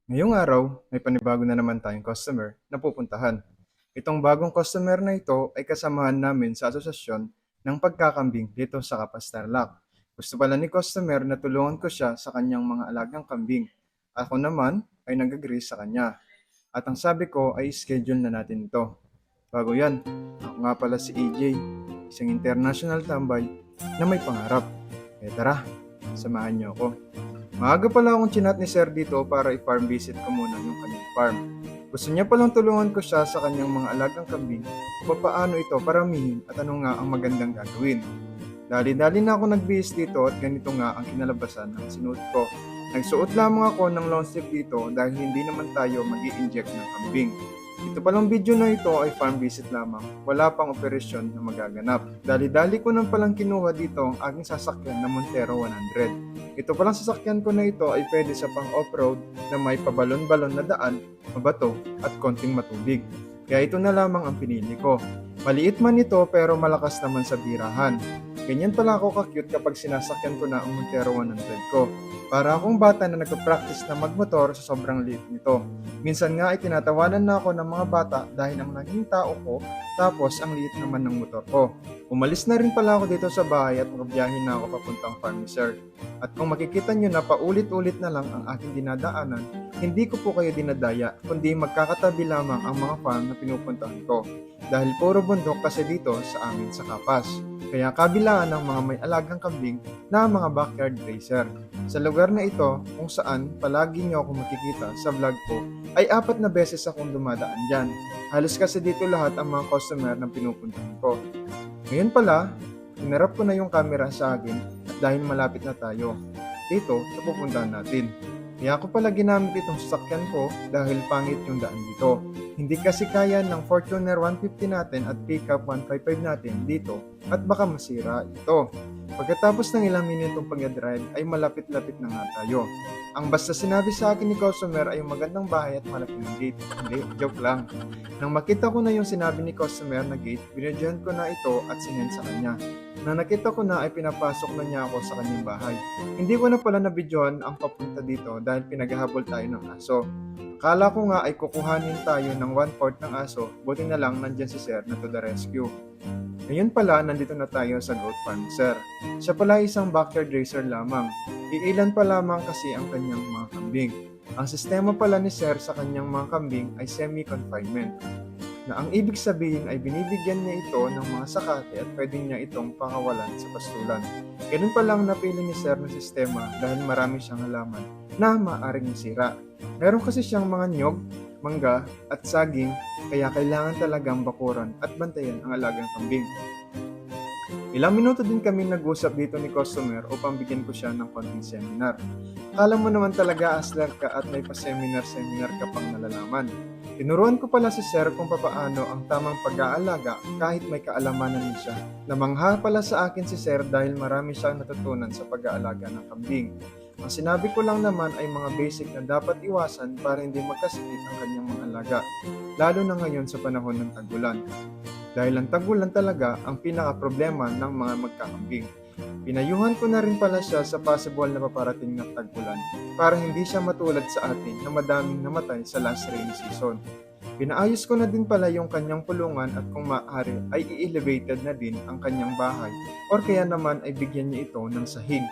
Ngayong araw, may panibago na naman tayong customer na pupuntahan. Itong bagong customer na ito ay kasamahan namin sa asosasyon ng pagkakambing dito sa Kapas Tarlac. Gusto pala ni customer na tulungan ko siya sa kanyang mga alagang kambing. Ako naman ay nag-agree sa kanya. At ang sabi ko ay schedule na natin ito. Bago yan, ako nga pala si AJ, isang international tambay na may pangarap. Kaya tara, samahan niyo ako. Maaga pala akong chinat ni Sir dito para i-farm visit ko muna yung kanyang farm. Gusto niya palang tulungan ko siya sa kanyang mga alagang kambing kung paano ito paramihin at ano nga ang magandang gagawin. Dali-dali na ako nagbihis dito at ganito nga ang kinalabasan ng sinuot ko. Nagsuot lamang ako ng long sleeve dito dahil hindi naman tayo mag inject ng kambing. Ito palang video na ito ay farm visit lamang, wala pang operasyon na magaganap. Dali-dali ko nang palang kinuha dito ang aking sasakyan na Montero 100. Ito palang sasakyan ko na ito ay pwede sa pang off-road na may pabalon-balon na daan, mabato at konting matubig. Kaya ito na lamang ang pinili ko. Maliit man ito pero malakas naman sa birahan. Ganyan pala ako ka-cute kapag sinasakyan ko na ang Montero 100 ko. Para akong bata na nagpa-practice na magmotor sa sobrang liit nito. Minsan nga ay tinatawanan na ako ng mga bata dahil ang naging tao ko tapos ang liit naman ng motor ko. Umalis na rin pala ako dito sa bahay at magbiyahe na ako papuntang farm ni Sir. At kung makikita nyo na paulit-ulit na lang ang aking dinadaanan, hindi ko po kayo dinadaya kundi magkakatabi lamang ang mga farm na pinupuntahan ko. Dahil puro bundok kasi dito sa amin sa Kapas. Kaya kabilaan ng mga may alagang kambing na mga backyard racer. Sa lugar na ito, kung saan palagi niyo ako makikita sa vlog ko, ay 4 na beses akong dumadaan dyan. Halos kasi dito lahat ang mga customer na pinupuntahan ko. Ngayon pala, hinarap ko na yung camera sa akin at dahil malapit na tayo dito sa pupuntahan natin. Kaya ako pala ginamit itong sasakyan ko dahil pangit yung daan dito. Hindi kasi kaya ng Fortuner 150 natin at pickup 155 natin dito at baka masira ito. Pagkatapos ng ilang minutong pag-drive ay malapit-lapit na nga tayo. Ang basta sinabi sa akin ni customer ay magandang bahay at malaking gate. Hindi, joke lang. Nang makita ko na yung sinabi ni customer na gate, binidyohan ko na ito at sinend sa kanya. Nang nakita ko na ay pinapasok na niya ako sa kanyang bahay. Hindi ko na pala nabidyohan ang papunta dito dahil pinaghahabol tayo ng aso. Akala ko nga ay kukuhanin tayo ng 1/4 ng aso, buti na lang nandyan si Sir na to the rescue. Ngayon pala, nandito na tayo sa goat farm ni Sir. Siya pala isang backyard racer lamang. Iilan pa lamang kasi ang kanyang mga kambing. Ang sistema pala ni Sir sa kanyang mga kambing ay semi-confinement, na ang ibig sabihin ay binibigyan niya ito ng mga sakate at pwede niya itong pakawalan sa pastulan. Ganun pa lang napili ni Sir na sistema dahil marami siyang halaman na maaaring masira. Meron kasi siyang mga niyog, mangga at saging kaya kailangan talagang bakuran at bantayan ang alagang kambing. Ilang minuto din kami nag-usap dito ni customer upang bigyan ko siya ng konting seminar. Akala mo naman talaga aslar ka at may pa-seminar-seminar ka pang nalalaman. Tinuruan ko pala si Sir kung papaano ang tamang pag-aalaga kahit may kaalamanan din siya. Namangha pala sa akin si Sir dahil marami siyang natutunan sa pag-aalaga ng kambing. Ang sinabi ko lang naman ay mga basic na dapat iwasan para hindi magkasakit ang kanyang mga alaga, lalo na ngayon sa panahon ng tag-ulan. Dahil ang tag-ulan talaga ang pinaka-problema ng mga magkakambing. Pinayuhan ko na rin pala siya sa possible na paparating na tag-ulan para hindi siya matulad sa atin na madaming namatay sa last rainy season. Pinaayos ko na din pala yung kanyang pulungan at kung maaari ay i-elevated na din ang kanyang bahay or kaya naman ay bigyan niya ito ng sahig.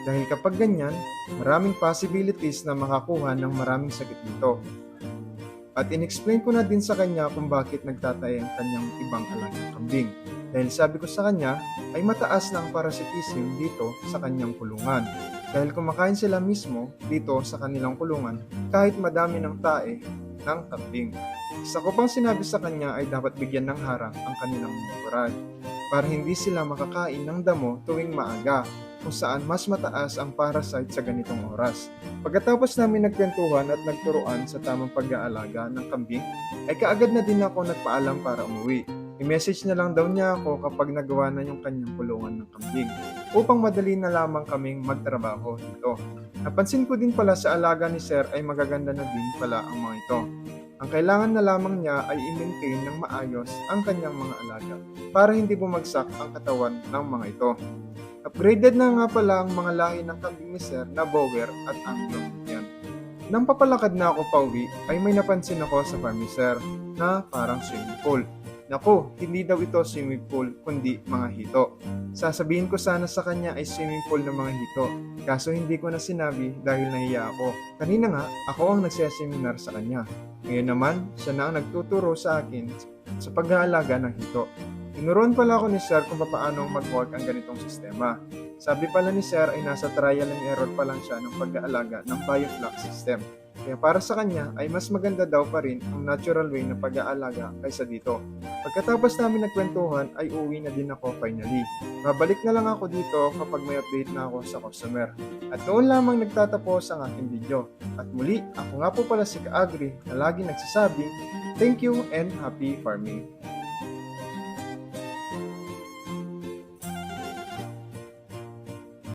Dahil kapag ganyan, maraming possibilities na makakuha ng maraming sakit dito. At in-explain ko na din sa kanya kung bakit nagtatay ang kanyang ibang alagang kambing. Dahil sabi ko sa kanya ay mataas na ang parasitism dito sa kanyang kulungan. Dahil kumakain sila mismo dito sa kanilang kulungan kahit madami ng tae ng kambing. Isa ko pang sinabi sa kanya ay dapat bigyan ng harang ang kanilang likuran para hindi sila makakain ng damo tuwing maaga kung saan mas mataas ang parasite sa ganitong oras. Pagkatapos namin nagkwentuhan at nagturuan sa tamang pag-aalaga ng kambing, ay kaagad na din ako nagpaalam para umuwi. I-message na lang daw niya ako kapag nagawa na yung kanyang kulungan ng kambing upang madali na lamang kaming magtrabaho dito. Napansin ko din pala sa alaga ni Sir ay magaganda na din pala ang mga ito. Ang kailangan na lamang niya ay i-maintain ng maayos ang kanyang mga alaga para hindi bumagsak ang katawan ng mga ito. Upgraded na nga pala ang mga lahi ng kambing ni Sir na Bower at Anglo yan. Nang papalakad na ako pauwi, ay may napansin ako sa farm ni Sir na parang swimming pool. Naku, hindi daw ito swimming pool kundi mga hito. Sasabihin ko sana sa kanya ay swimming pool ng mga hito, kaso hindi ko na sinabi dahil nahiya ako. Kanina nga, ako ang nagseseminar sa kanya. Ngayon naman, siya na ang nagtuturo sa akin sa pag-aalaga ng hito. Tinuruan pala ako ni Sir kung paano mag-work ang ganitong sistema. Sabi pala ni Sir ay nasa trial and error pa lang siya ng pag-aalaga ng biofloc system. Kaya para sa kanya ay mas maganda daw pa rin ang natural way ng pag-aalaga kaysa dito. Pagkatapos namin nagkwentuhan ay uwi na din ako finally. Babalik na lang ako dito kapag may update na ako sa customer. At noon lamang nagtatapos ang aking video. At muli, ako nga po pala si Kaagri na lagi nagsasabing, thank you and happy farming!